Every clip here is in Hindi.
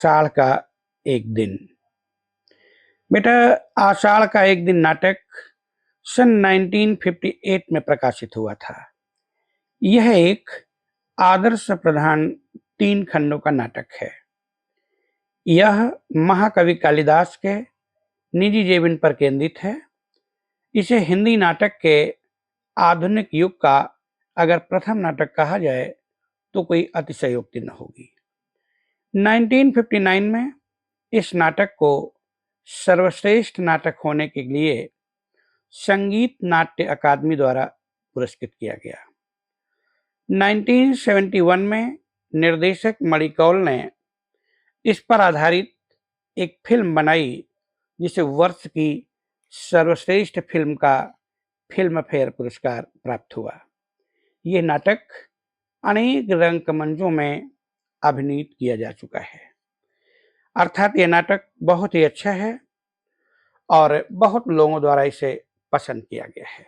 आषाढ़ का एक दिन। बेटा, आषाढ़ का एक दिन नाटक सन 1958 में प्रकाशित हुआ था। यह एक आदर्श प्रधान 3 खंडों का नाटक है। यह महाकवि कालिदास के निजी जीवन पर केंद्रित है। इसे हिंदी नाटक के आधुनिक युग का अगर प्रथम नाटक कहा जाए तो कोई अतिशयोक्ति न होगी। 1959 में इस नाटक को सर्वश्रेष्ठ नाटक होने के लिए संगीत नाट्य अकादमी द्वारा पुरस्कृत किया गया। 1971 में निर्देशक मणिकौल ने इस पर आधारित एक फिल्म बनाई जिसे वर्ष की सर्वश्रेष्ठ फिल्म का फिल्म फेयर पुरस्कार प्राप्त हुआ। यह नाटक अनेक रंगमंचों में अभिनीत किया जा चुका है, अर्थात यह नाटक बहुत ही अच्छा है और बहुत लोगों द्वारा इसे पसंद किया गया है।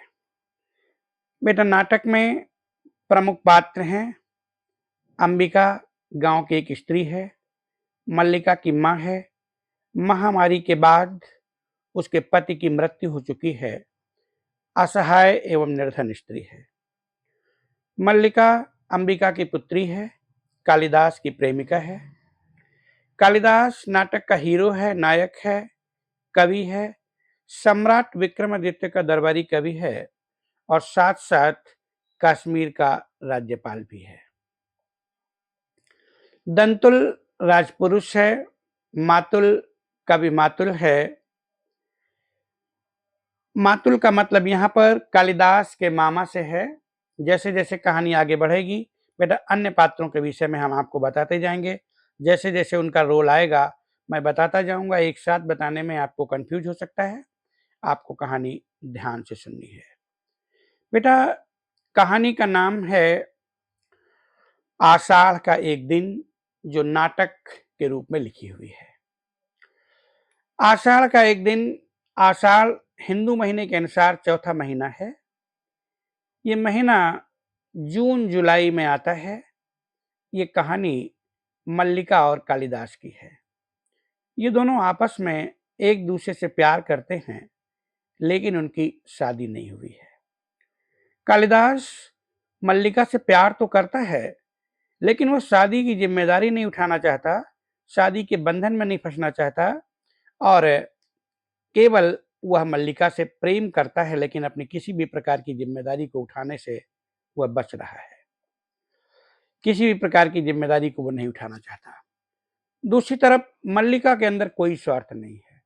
बेटा, नाटक में प्रमुख पात्र हैं अंबिका गांव की एक स्त्री है, मल्लिका की मां है, महामारी के बाद उसके पति की मृत्यु हो चुकी है, असहाय एवं निर्धन स्त्री है। मल्लिका अंबिका की पुत्री है, कालिदास की प्रेमिका है। कालिदास नाटक का हीरो है, नायक है, कवि है, सम्राट विक्रमादित्य का दरबारी कवि है और साथ साथ कश्मीर का राज्यपाल भी है। दंतुल राजपुरुष है, मातुल कवि मातुल है। मातुल का मतलब यहाँ पर कालिदास के मामा से है। जैसे जैसे कहानी आगे बढ़ेगी बेटा, अन्य पात्रों के विषय में हम आपको बताते जाएंगे। जैसे जैसे उनका रोल आएगा मैं बताता जाऊंगा। एक साथ बताने में आपको कंफ्यूज हो सकता है, आपको कहानी ध्यान से सुननी है। बेटा, कहानी का नाम है आषाढ़ का एक दिन, जो नाटक के रूप में लिखी हुई है। आषाढ़ का एक दिन, आषाढ़ हिंदू महीने के अनुसार चौथा महीना है। ये महीना जून जुलाई में आता है। ये कहानी मल्लिका और कालिदास की है। ये दोनों आपस में एक दूसरे से प्यार करते हैं, लेकिन उनकी शादी नहीं हुई है। कालिदास मल्लिका से प्यार तो करता है, लेकिन वो शादी की जिम्मेदारी नहीं उठाना चाहता, शादी के बंधन में नहीं फंसना चाहता और केवल वह मल्लिका से प्रेम करता है, लेकिन अपनी किसी भी प्रकार की जिम्मेदारी को उठाने से वह बच रहा है। किसी भी प्रकार की जिम्मेदारी को वह नहीं उठाना चाहता। दूसरी तरफ मल्लिका के अंदर कोई स्वार्थ नहीं है।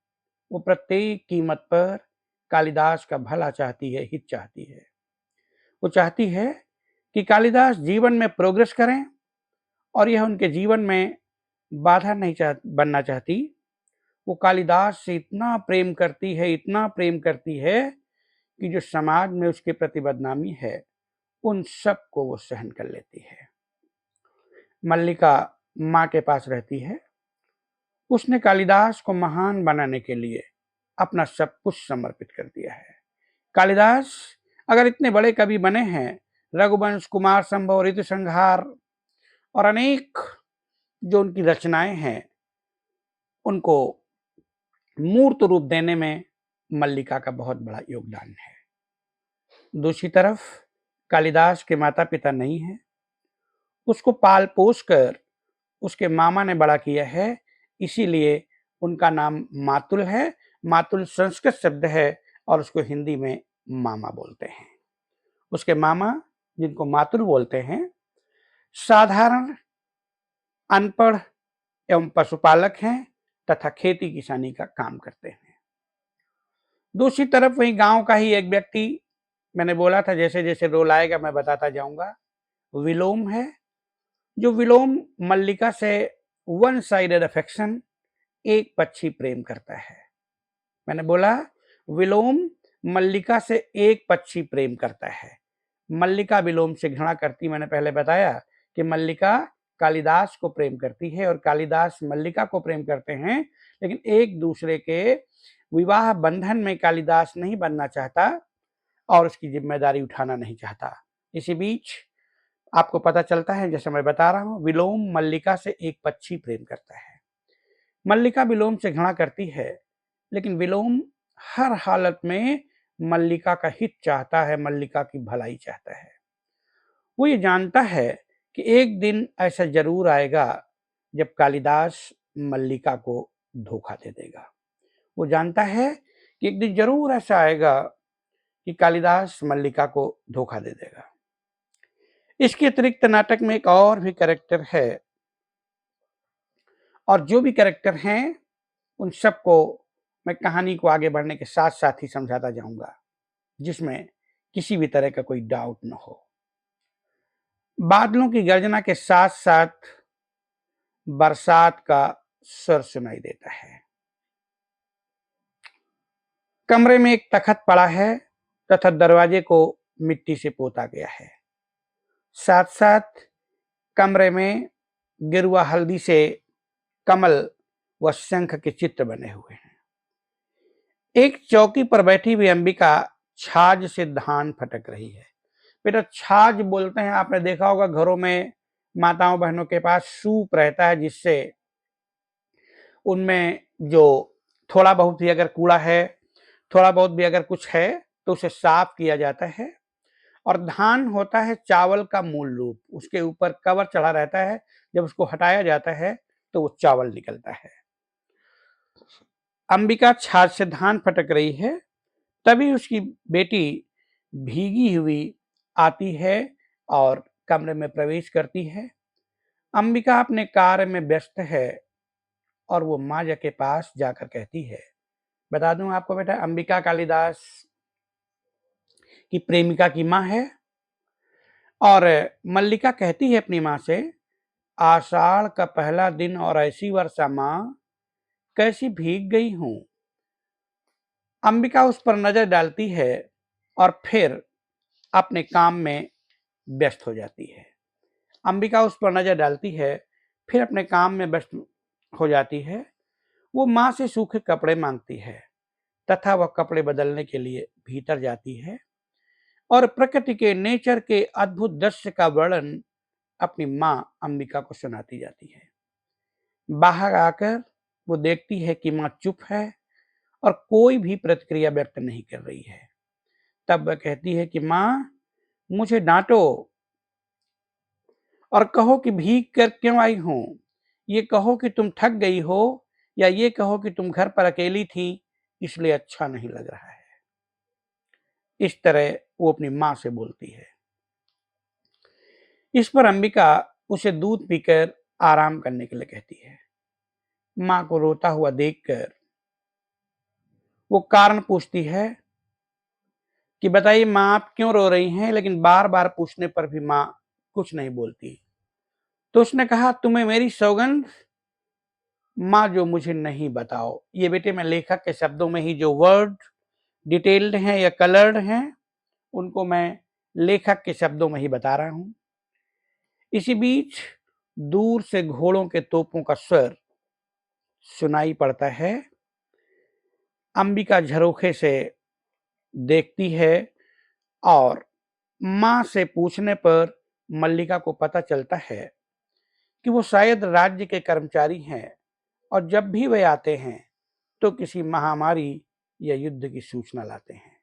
वो प्रत्येक कीमत पर कालिदास का भला चाहती है, हित चाहती है। वो चाहती है कि कालिदास जीवन में प्रोग्रेस करें और यह उनके जीवन में बाधा नहीं बनना चाहती। वो कालिदास से इतना प्रेम करती है, इतना प्रेम करती है कि जो समाज में उसके प्रति बदनामी है उन सब को वो सहन कर लेती है। मल्लिका माँ के पास रहती है। उसने कालिदास को महान बनाने के लिए अपना सब कुछ समर्पित कर दिया है। कालिदास अगर इतने बड़े कवि बने हैं, रघुवंश, कुमार संभव, ऋतु संहार और अनेक जो उनकी रचनाएं हैं, उनको मूर्त रूप देने में मल्लिका का बहुत बड़ा योगदान है। दूसरी तरफ कालिदास के माता पिता नहीं है। उसको पाल पोस कर उसके मामा ने बड़ा किया है, इसीलिए उनका नाम मातुल है। मातुल संस्कृत शब्द है और उसको हिंदी में मामा बोलते हैं। उसके मामा, जिनको मातुल बोलते हैं, साधारण अनपढ़ एवं पशुपालक हैं तथा खेती किसानी का काम करते हैं। दूसरी तरफ वही गांव का ही एक व्यक्ति, मैंने बोला था जैसे जैसे रोल आएगा मैं बताता जाऊंगा, विलोम है। जो विलोम मल्लिका से वन साइडेड अफेक्शन, एक पक्षी प्रेम करता है। मैंने बोला विलोम मल्लिका से एक पक्षी प्रेम करता है। मल्लिका विलोम से घृणा करती। मैंने पहले बताया कि मल्लिका कालिदास को प्रेम करती है और कालिदास मल्लिका को प्रेम करते हैं, लेकिन एक दूसरे के विवाह बंधन में कालिदास नहीं बनना चाहता और उसकी जिम्मेदारी उठाना नहीं चाहता। इसी बीच आपको पता चलता है, जैसे मैं बता रहा हूं, विलोम मल्लिका से एक पक्षी प्रेम करता है। मल्लिका विलोम से घृणा करती है, लेकिन विलोम हर हालत में मल्लिका का हित चाहता है, मल्लिका की भलाई चाहता है। वो ये जानता है कि एक दिन ऐसा जरूर आएगा जब कालिदास मल्लिका को धोखा दे देगा। वो जानता है कि एक दिन जरूर ऐसा आएगा कि कालिदास मल्लिका को धोखा दे देगा। इसके अतिरिक्त नाटक में एक और भी कैरेक्टर है, और जो भी कैरेक्टर हैं उन सबको मैं कहानी को आगे बढ़ने के साथ साथ ही समझाता जाऊंगा, जिसमें किसी भी तरह का कोई डाउट न हो। बादलों की गर्जना के साथ साथ बरसात का स्वर सुनाई देता है। कमरे में एक तख्त पड़ा है तथा दरवाजे को मिट्टी से पोता गया है। साथ साथ कमरे में गेरुआ हल्दी से कमल व शंख के चित्र बने हुए हैं। एक चौकी पर बैठी हुई अंबिका छाछ से धान फटक रही है। बेटा, छाछ बोलते हैं, आपने देखा होगा घरों में माताओं बहनों के पास सूप रहता है, जिससे उनमें जो थोड़ा बहुत भी अगर कूड़ा है, थोड़ा बहुत भी अगर कुछ है, तो उसे साफ किया जाता है। और धान होता है चावल का मूल रूप, उसके ऊपर कवर चढ़ा रहता है, जब उसको हटाया जाता है तो वो चावल निकलता है। अंबिका छाछ से धान फटक रही है, तभी उसकी बेटी भीगी हुई आती है और कमरे में प्रवेश करती है। अंबिका अपने कार्य में व्यस्त है और वो माँ के पास जाकर कहती है, बता दूं आपको बेटा, अंबिका कालिदास की प्रेमिका की माँ है। और मल्लिका कहती है अपनी माँ से, आषाढ़ का पहला दिन और ऐसी वर्षा माँ, कैसी भीग गई हूं। अंबिका उस पर नजर डालती है और फिर अपने काम में व्यस्त हो जाती है। अंबिका उस पर नजर डालती है, फिर अपने काम में व्यस्त हो जाती है। वो माँ से सूखे कपड़े मांगती है तथा वह कपड़े बदलने के लिए भीतर जाती है और प्रकृति के नेचर के अद्भुत दृश्य का वर्णन अपनी माँ अंबिका को सुनाती जाती है। बाहर आकर वो देखती है कि माँ चुप है और कोई भी प्रतिक्रिया व्यक्त नहीं कर रही है। तब वह कहती है कि माँ, मुझे डांटो और कहो कि भीग कर क्यों आई हूं। ये कहो कि तुम थक गई हो, या ये कहो कि तुम घर पर अकेली थी इसलिए अच्छा नहीं लग रहा है। इस तरह वो अपनी माँ से बोलती है। इस पर अंबिका उसे दूध पीकर आराम करने के लिए कहती है। माँ को रोता हुआ देखकर वो कारण पूछती है कि बताइए माँ, आप क्यों रो रही हैं, लेकिन बार बार पूछने पर भी माँ कुछ नहीं बोलती। तो उसने कहा, तुम्हें मेरी सौगंध माँ जो मुझे नहीं बताओ। ये बेटे मैं लेखक के शब्दों में ही जो वर्ड डिटेल्ड हैं या कलर्ड हैं, उनको मैं लेखक के शब्दों में ही बता रहा हूं। इसी बीच दूर से घोड़ों के तोपों का स्वर सुनाई पड़ता है। अंबिका झरोखे से देखती है और माँ से पूछने पर मल्लिका को पता चलता है कि वो शायद राज्य के कर्मचारी हैं और जब भी वे आते हैं तो किसी महामारी या युद्ध की सूचना लाते हैं।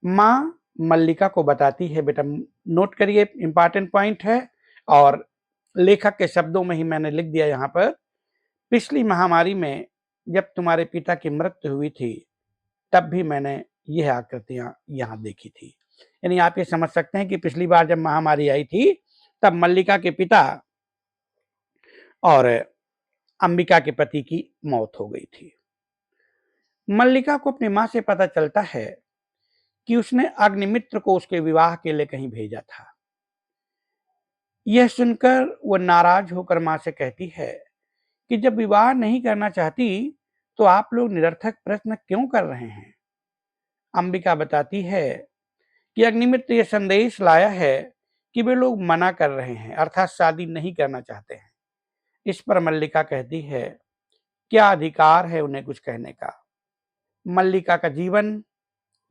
माँ मल्लिका को बताती है, बेटा नोट करिए, इंपॉर्टेंट पॉइंट है और लेखक के शब्दों में ही मैंने लिख दिया यहाँ पर। पिछली महामारी में जब तुम्हारे पिता की मृत्यु हुई थी, तब भी मैंने यह आकृतियां यहाँ देखी थी। यानी आप ये समझ सकते हैं कि पिछली बार जब महामारी आई थी तब मल्लिका के पिता और अंबिका के पति की मौत हो गई थी। मल्लिका को अपनी माँ से पता चलता है कि उसने अग्निमित्र को उसके विवाह के लिए कहीं भेजा था। यह सुनकर वह नाराज होकर माँ से कहती है कि जब विवाह नहीं करना चाहती तो आप लोग निरर्थक प्रश्न क्यों कर रहे हैं। अंबिका बताती है कि अग्निमित्र यह संदेश लाया है कि वे लोग मना कर रहे हैं, अर्थात शादी नहीं करना चाहते हैं। इस पर मल्लिका कहती है, क्या अधिकार है उन्हें कुछ कहने का। मल्लिका का जीवन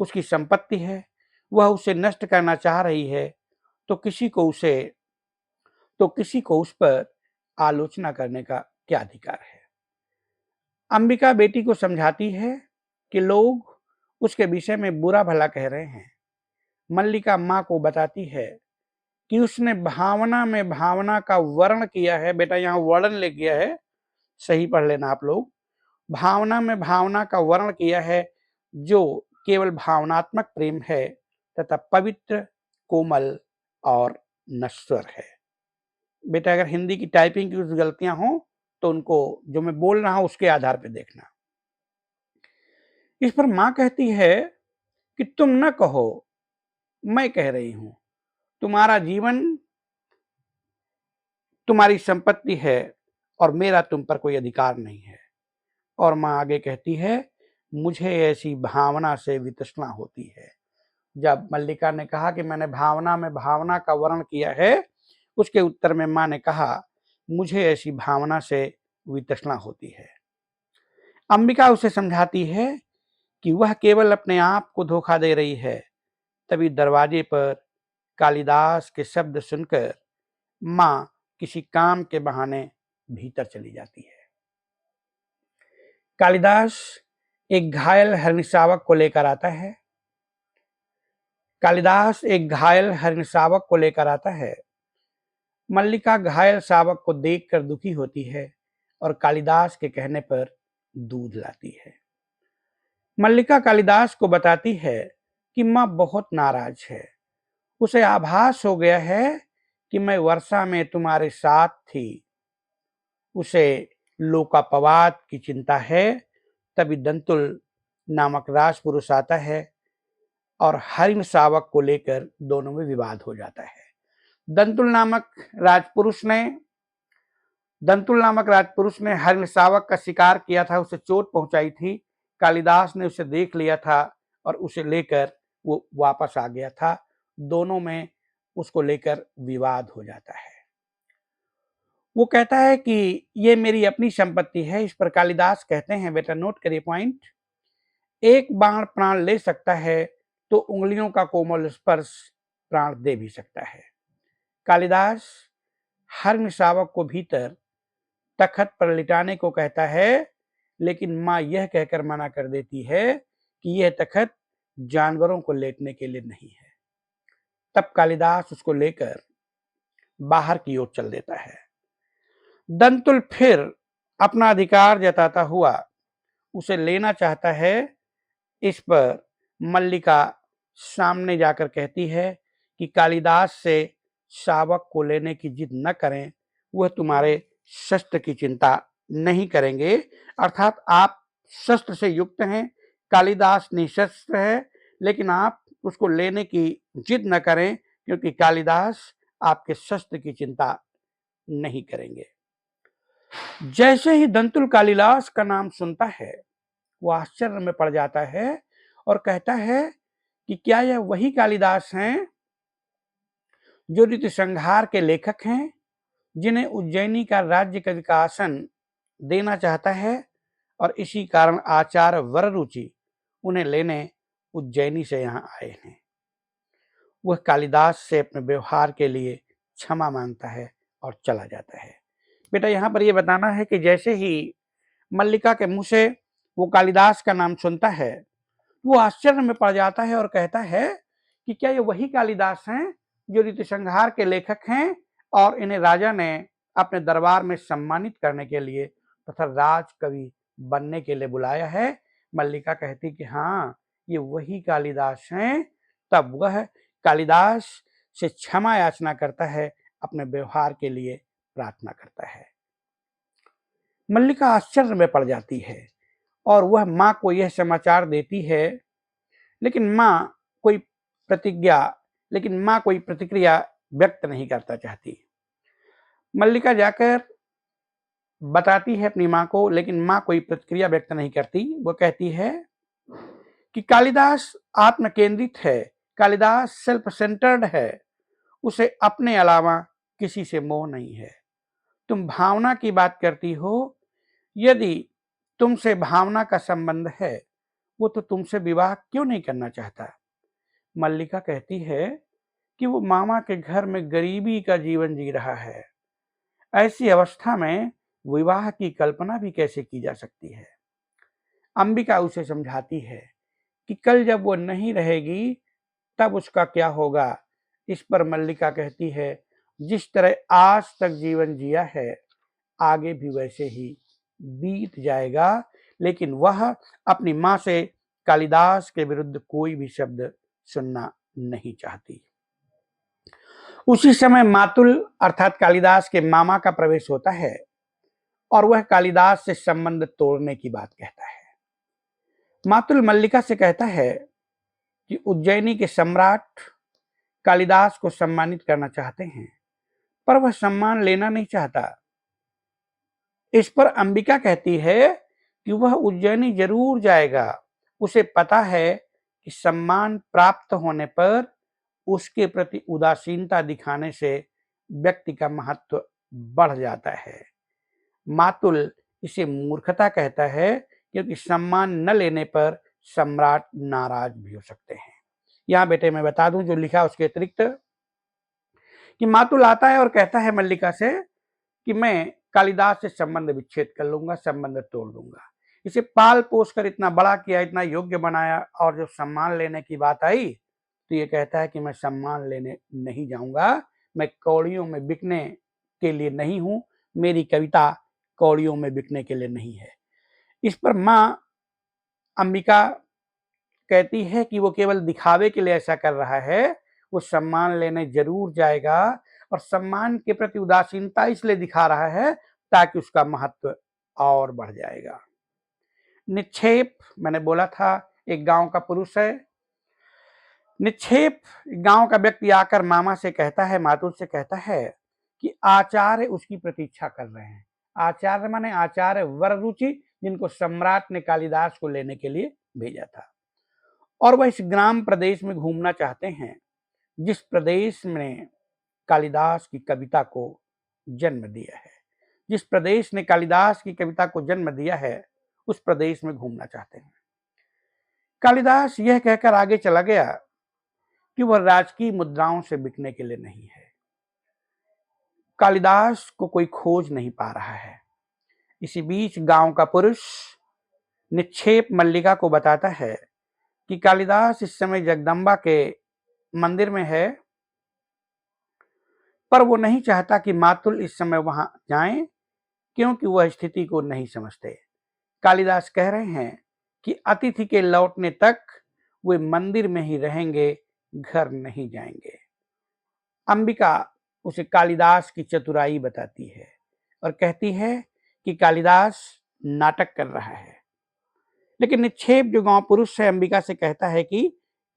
उसकी संपत्ति है, वह उसे नष्ट करना चाह रही है, तो किसी को उस पर आलोचना करने का क्या अधिकार है। अंबिका बेटी को समझाती है कि लोग उसके विषय में बुरा भला कह रहे हैं। मल्लिका माँ को बताती है कि उसने भावना में भावना का वर्ण किया है। बेटा यहाँ वर्णन ले किया है, सही पढ़ लेना आप लोग। भावना में भावना का वर्ण किया है जो केवल भावनात्मक प्रेम है तथा पवित्र, कोमल और नश्वर है। बेटा अगर हिंदी की टाइपिंग की कुछ गलतियां हो तो उनको जो मैं बोल रहा हूं उसके आधार पर देखना। इस पर मां कहती है कि तुम न कहो, मैं कह रही हूं। तुम्हारा जीवन तुम्हारी संपत्ति है और मेरा तुम पर कोई अधिकार नहीं है। और मां आगे कहती है, मुझे ऐसी भावना से वितृष्णा होती है। जब मल्लिका ने कहा कि मैंने भावना में भावना का वर्ण किया है, उसके उत्तर में मां ने कहा, मुझे ऐसी भावना से वितृष्णा होती है। अंबिका उसे समझाती है कि वह केवल अपने आप को धोखा दे रही है। तभी दरवाजे पर कालिदास के शब्द सुनकर मां किसी काम के बहाने भीतर चली जाती है। कालिदास एक घायल हरिणशावक को लेकर आता है। कालिदास एक घायल हरिणशावक को लेकर आता है। मल्लिका घायल शावक को देखकर दुखी होती है और कालिदास के कहने पर दूध लाती है। मल्लिका कालिदास को बताती है कि मां बहुत नाराज है। उसे आभास हो गया है कि मैं वर्षा में तुम्हारे साथ थी। उसे लोकापवाद की चिंता है। तभी दंतुल नामक राजपुरुष आता है और हरिण शावक को लेकर दोनों में विवाद हो जाता है। दंतुल नामक राजपुरुष ने हरिण शावक का शिकार किया था, उसे चोट पहुंचाई थी। कालिदास ने उसे देख लिया था और उसे लेकर वो वापस आ गया था। दोनों में उसको लेकर विवाद हो जाता है। वो कहता है कि ये मेरी अपनी संपत्ति है। इस पर कालिदास कहते हैं, बेटा नोट करिए पॉइंट, एक बाण प्राण ले सकता है तो उंगलियों का कोमल स्पर्श प्राण दे भी सकता है। कालिदास हरिण शावक को भीतर तखत पर लिटाने को कहता है, लेकिन मां यह कहकर मना कर देती है कि यह तखत जानवरों को लेटने के लिए नहीं है। तब कालिदास उसको लेकर बाहर की ओर चल देता है। दंतुल फिर अपना अधिकार जताता हुआ उसे लेना चाहता है। इस पर मल्लिका सामने जाकर कहती है कि कालिदास से शावक को लेने की जिद न करें, वह तुम्हारे शस्त्र की चिंता नहीं करेंगे। अर्थात आप शस्त्र से युक्त हैं, कालिदास निशस्त्र है, लेकिन आप उसको लेने की जिद न करें क्योंकि कालिदास आपके शस्त्र की चिंता नहीं करेंगे। जैसे ही दंतुल कालिदास का नाम सुनता है, वो आश्चर्य में पड़ जाता है और कहता है कि क्या यह वही कालिदास हैं जो ऋतुसंहार के लेखक हैं, जिन्हें उज्जैनी का राज्य का विकासन देना चाहता है और इसी कारण आचार्य वररुचि उन्हें लेने उज्जैनी से यहाँ आए हैं। वह कालिदास से अपने व्यवहार के लिए क्षमा मांगता है और चला जाता है। बेटा यहाँ पर यह बताना है कि जैसे ही मल्लिका के मुंह से वो कालिदास का नाम सुनता है, वो आश्चर्य में पड़ जाता है और कहता है कि क्या ये वही कालिदास हैं जो ऋतुसंहार के लेखक हैं और इन्हें राजा ने अपने दरबार में सम्मानित करने के लिए तथा राजकवि बनने के लिए बुलाया है। मल्लिका कहती कि हाँ, ये वही कालिदास हैं। तब वह कालिदास से क्षमा याचना करता है, अपने व्यवहार के लिए प्रार्थना करता है। मल्लिका आश्चर्य में पड़ जाती है और वह मां को यह समाचार देती है, लेकिन मां कोई प्रतिक्रिया व्यक्त नहीं करता चाहती। मल्लिका जाकर बताती है अपनी मां को, लेकिन मां कोई प्रतिक्रिया व्यक्त नहीं करती। वो कहती है कि कालिदास आत्म केंद्रित है, कालिदास सेल्फ सेंटर्ड है, उसे अपने अलावा किसी से मोह नहीं है। तुम भावना की बात करती हो, यदि तुमसे भावना का संबंध है, वो तो तुमसे विवाह क्यों नहीं करना चाहता। मल्लिका कहती है कि वो मामा के घर में गरीबी का जीवन जी रहा है। ऐसी अवस्था में विवाह की कल्पना भी कैसे की जा सकती है। अंबिका उसे समझाती है कि कल जब वो नहीं रहेगी तब उसका क्या होगा। इस पर मल्लिका कहती है, जिस तरह आज तक जीवन जिया है आगे भी वैसे ही बीत जाएगा, लेकिन वह अपनी मां से कालिदास के विरुद्ध कोई भी शब्द सुनना नहीं चाहती। उसी समय मातुल अर्थात कालिदास के मामा का प्रवेश होता है और वह कालिदास से संबंध तोड़ने की बात कहता है। मातुल मल्लिका से कहता है कि उज्जैनी के सम्राट कालिदास को सम्मानित करना चाहते हैं, पर वह सम्मान लेना नहीं चाहता। इस पर अंबिका कहती है कि वह उज्जैनी जरूर जाएगा, उसे पता है कि सम्मान प्राप्त होने पर उसके प्रति उदासीनता दिखाने से व्यक्ति का महत्व बढ़ जाता है। मातुल इसे मूर्खता कहता है, क्योंकि सम्मान न लेने पर सम्राट नाराज भी हो सकते हैं। यहाँ बेटे मैं बता दूं जो लिखा उसके अतिरिक्त कि मातुल आता है और कहता है मल्लिका से कि मैं कालिदास से संबंध विच्छेद कर लूंगा, संबंध तोड़ दूंगा। इसे पाल पोस कर इतना बड़ा किया, इतना योग्य बनाया, और जब सम्मान लेने की बात आई तो ये कहता है कि मैं सम्मान लेने नहीं जाऊंगा, मैं कौड़ियों में बिकने के लिए नहीं हूं, मेरी कविता कौड़ियों में बिकने के लिए नहीं है। इस पर मां अंबिका कहती है कि वो केवल दिखावे के लिए ऐसा कर रहा है, वो सम्मान लेने जरूर जाएगा और सम्मान के प्रति उदासीनता इसलिए दिखा रहा है ताकि उसका महत्व और बढ़ जाएगा। निक्षेप मैंने बोला था एक गांव का पुरुष है। निक्षेप गांव का व्यक्ति आकर मामा से कहता है, मातुल से कहता है कि आचार्य उसकी प्रतीक्षा कर रहे हैं। आचार्य माने आचार्य वररुचि, जिनको सम्राट ने कालिदास को लेने के लिए भेजा था, और वह इस ग्राम प्रदेश में घूमना चाहते हैं जिस प्रदेश में कालिदास की कविता को जन्म दिया है। जिस प्रदेश ने कालिदास की कविता को जन्म दिया है उस प्रदेश में घूमना चाहते हैं। कालिदास यह कहकर आगे चला गया कि वह राजकीय मुद्राओं से बिकने के लिए नहीं है। कालिदास को कोई खोज नहीं पा रहा है। इसी बीच गांव का पुरुष निक्षेप मल्लिका को बताता है कि कालिदास इस समय जगदम्बा के मंदिर में है, पर वो नहीं चाहता कि मातुल इस समय वहां जाएं, क्योंकि वह स्थिति को नहीं समझते। कालिदास कह रहे हैं कि अतिथि के लौटने तक वे मंदिर में ही रहेंगे, घर नहीं जाएंगे। अंबिका उसे कालिदास की चतुराई बताती है और कहती है कि कालिदास नाटक कर रहा है। लेकिन निक्षेप जो गांव पुरुष है अंबिका से कहता है कि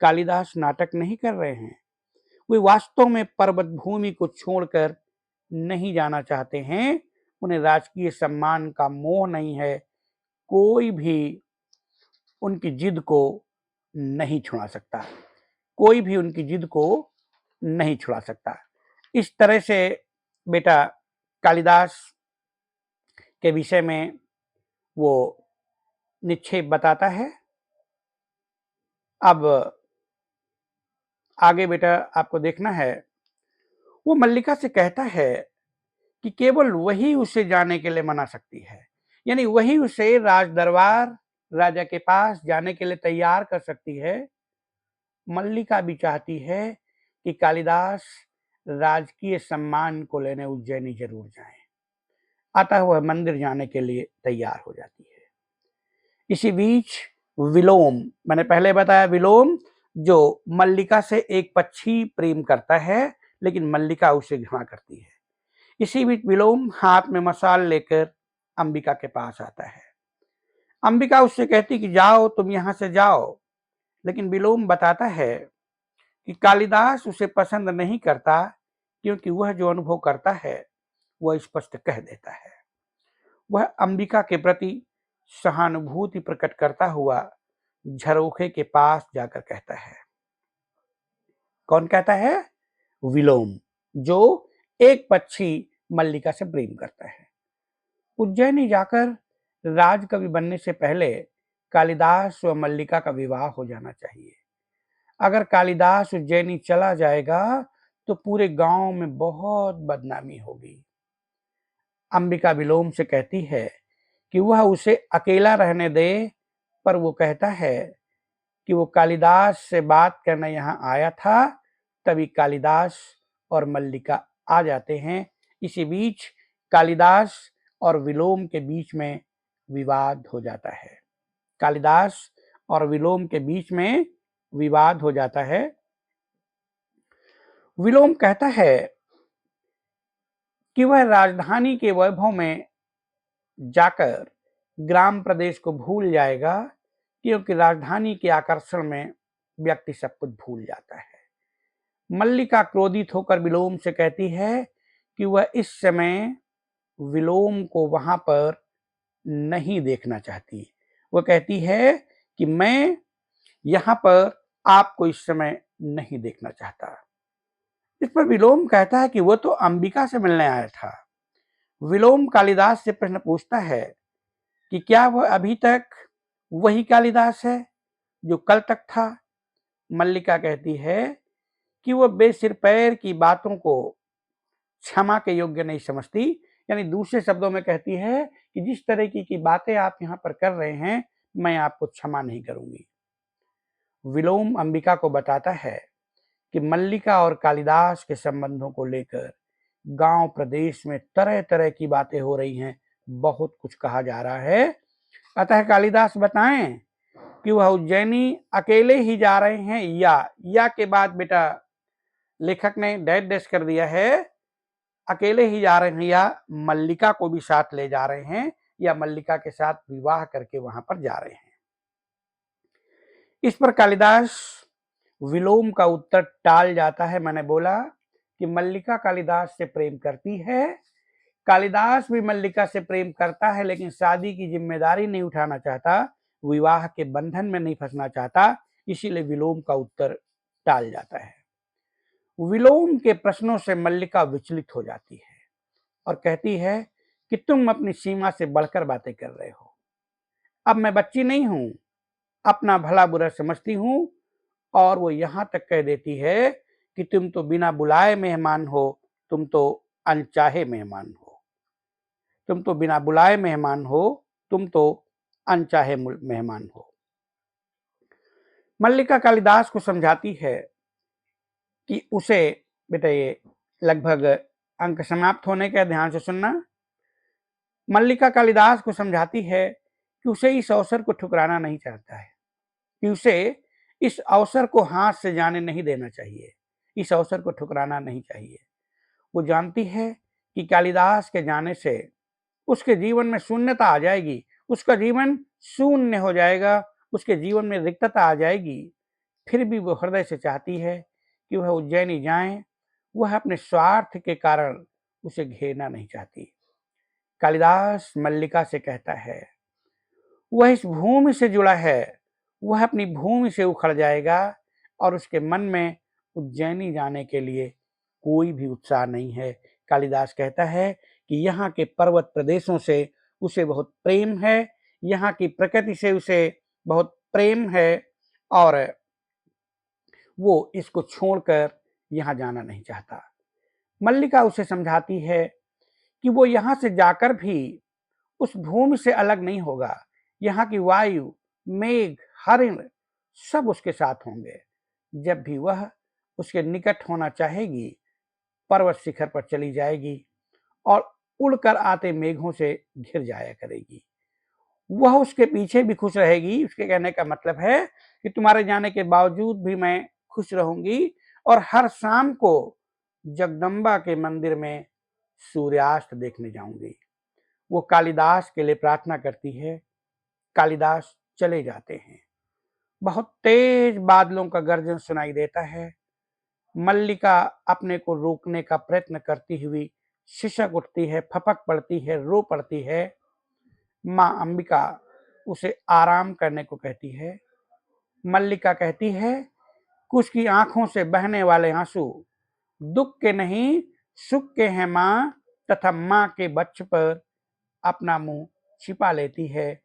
कालिदास नाटक नहीं कर रहे हैं, वे वास्तव में पर्वत भूमि को छोड़कर नहीं जाना चाहते हैं। उन्हें राजकीय सम्मान का मोह नहीं है, कोई भी उनकी जिद को नहीं छुड़ा सकता, कोई भी उनकी जिद को नहीं छुड़ा सकता। इस तरह से बेटा कालिदास के विषय में वो निक्षेप बताता है। अब आगे बेटा आपको देखना है, वो मल्लिका से कहता है कि केवल वही उसे जाने के लिए मना सकती है, यानी वही उसे राज दरबार राजा के पास जाने के लिए तैयार कर सकती है। मल्लिका भी चाहती है कि कालिदास राजकीय सम्मान को लेने उज्जैनी जरूर जाए, अतः वह मंदिर जाने के लिए तैयार हो जाती है। इसी बीच विलोम, मैंने पहले बताया विलोम जो मल्लिका से एक पक्षी प्रेम करता है, लेकिन मल्लिका उसे घृणा करती है। इसी बीच विलोम हाथ में मशाल लेकर अंबिका के पास आता है। अंबिका उससे कहती कि जाओ, तुम यहां से जाओ, लेकिन विलोम बताता है कि कालिदास उसे पसंद नहीं करता, क्योंकि वह जो अनुभव करता है वह स्पष्ट कह देता है। वह अंबिका के प्रति सहानुभूति प्रकट करता हुआ झरोखे के पास जाकर कहता है। कौन कहता है? विलोम, जो एक पक्षी मल्लिका से प्रेम करता है। उज्जैनी जाकर राजकवि बनने से पहले कालिदास व मल्लिका का विवाह हो जाना चाहिए। अगर कालिदास उज्जैनी चला जाएगा तो पूरे गांव में बहुत बदनामी होगी। अंबिका विलोम से कहती है कि वह उसे अकेला रहने दे, पर वो कहता है कि वो कालिदास से बात करने यहाँ आया था, तभी कालिदास और मल्लिका आ जाते हैं। इसी बीच कालिदास और विलोम के बीच में विवाद हो जाता है। कालिदास और विलोम के बीच में विवाद हो जाता है। विलोम कहता है कि वह राजधानी के वैभव में जाकर ग्राम प्रदेश को भूल जाएगा, क्योंकि राजधानी के आकर्षण में व्यक्ति सब कुछ भूल जाता है। मल्लिका क्रोधित होकर विलोम से कहती है कि वह इस समय विलोम को वहां पर नहीं देखना चाहती। वह कहती है कि मैं यहां पर आपको इस समय नहीं देखना चाहता। इस पर विलोम कहता है कि वह तो अंबिका से मिलने आया था। विलोम कालिदास से प्रश्न पूछता है कि क्या वह अभी तक वही कालिदास है जो कल तक था। मल्लिका कहती है कि वह बेसिर पैर की बातों को क्षमा के योग्य नहीं समझती। यानी दूसरे शब्दों में कहती है कि जिस तरह की बातें आप यहाँ पर कर रहे हैं, मैं आपको क्षमा नहीं करूंगी। विलोम अंबिका को बताता है कि मल्लिका और कालिदास के संबंधों को लेकर गांव प्रदेश में तरह तरह की बातें हो रही हैं, बहुत कुछ कहा जा रहा है। अतः कालिदास बताएं कि वह उज्जैनी अकेले ही जा रहे हैं, या के बाद बेटा लेखक ने डैश डैश कर दिया है, अकेले ही जा रहे हैं या मल्लिका को भी साथ ले जा रहे हैं, या मल्लिका के साथ विवाह करके वहां पर जा रहे हैं। इस पर कालिदास विलोम का उत्तर टाल जाता है। मैंने बोला कि मल्लिका कालिदास से प्रेम करती है, कालिदास भी मल्लिका से प्रेम करता है, लेकिन शादी की जिम्मेदारी नहीं उठाना चाहता, विवाह के बंधन में नहीं फंसना चाहता, इसीलिए विलोम का उत्तर टाल जाता है। विलोम के प्रश्नों से मल्लिका विचलित हो जाती है और कहती है कि तुम अपनी सीमा से बढ़कर बातें कर रहे हो। अब मैं बच्ची नहीं हूं, अपना भला बुरा समझती हूं। और वो यहां तक कह देती है कि तुम तो बिना बुलाए मेहमान हो, तुम तो अनचाहे मेहमान हो, तुम तो बिना बुलाए मेहमान हो, तुम तो अनचाहे मेहमान हो। मल्लिका कालिदास को समझाती है कि उसे, बेटा ये लगभग अंक समाप्त होने का, ध्यान से सुनना। मल्लिका कालिदास को समझाती है कि उसे इस अवसर को ठुकराना नहीं चाहता है, कि उसे इस अवसर को हाथ से जाने नहीं देना चाहिए, इस अवसर को ठुकराना नहीं चाहिए। वो जानती है कि कालिदास के जाने से उसके जीवन में शून्यता आ जाएगी, उसका जीवन शून्य हो जाएगा, उसके जीवन में रिक्तता आ जाएगी। फिर भी वो हृदय से चाहती है कि वह उज्जैनी जाएं। वह अपने स्वार्थ के कारण उसे घेरना नहीं चाहती। कालिदास मल्लिका से कहता है, वह इस भूमि से जुड़ा है, वह अपनी भूमि से उखड़ जाएगा और उसके मन में उज्जैनी जाने के लिए कोई भी उत्साह नहीं है। कालिदास कहता है कि यहाँ के पर्वत प्रदेशों से उसे बहुत प्रेम है, यहाँ की प्रकृति से उसे बहुत प्रेम है, और वो इसको छोड़कर यहाँ जाना नहीं चाहता। मल्लिका उसे समझाती है कि वो यहाँ से जाकर भी उस भूमि से अलग नहीं होगा। यहाँ की वायु, मेघ, हरिण सब उसके साथ होंगे। जब भी वह उसके निकट होना चाहेगी, पर्वत शिखर पर चली जाएगी और उड़कर आते मेघों से घिर जाया करेगी। वह उसके पीछे भी खुश रहेगी। उसके कहने का मतलब है कि तुम्हारे जाने के बावजूद भी मैं खुश रहूंगी, और हर शाम को जगदम्बा के मंदिर में सूर्यास्त देखने जाऊंगी। वो कालिदास के लिए प्रार्थना करती है। कालिदास चले जाते हैं। बहुत तेज बादलों का गर्जन सुनाई देता है। मल्लिका अपने को रोकने का प्रयत्न करती हुई सिसक उठती है, फपक पड़ती है, रो पड़ती है। माँ अंबिका उसे आराम करने को कहती है। मल्लिका कहती है कि उसकी आंखों से बहने वाले आंसू दुख के नहीं, सुख के हैं माँ, तथा माँ के वक्ष पर अपना मुंह छिपा लेती है।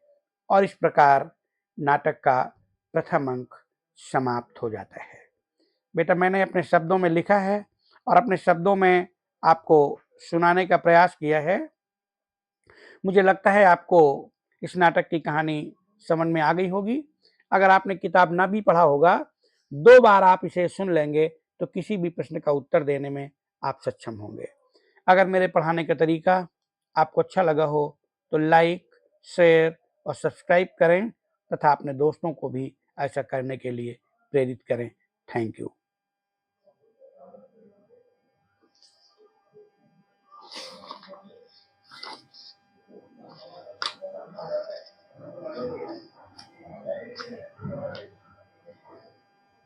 और इस प्रकार नाटक का प्रथम अंक समाप्त हो जाता है। बेटा मैंने अपने शब्दों में लिखा है और अपने शब्दों में आपको सुनाने का प्रयास किया है। मुझे लगता है आपको इस नाटक की कहानी समझ में आ गई होगी। अगर आपने किताब ना भी पढ़ा होगा, 2 बार आप इसे सुन लेंगे तो किसी भी प्रश्न का उत्तर देने में आप सक्षम होंगे। अगर मेरे पढ़ाने का तरीका आपको अच्छा लगा हो तो लाइक, शेयर और सब्सक्राइब करें तथा अपने दोस्तों को भी ऐसा करने के लिए प्रेरित करें। Thank you.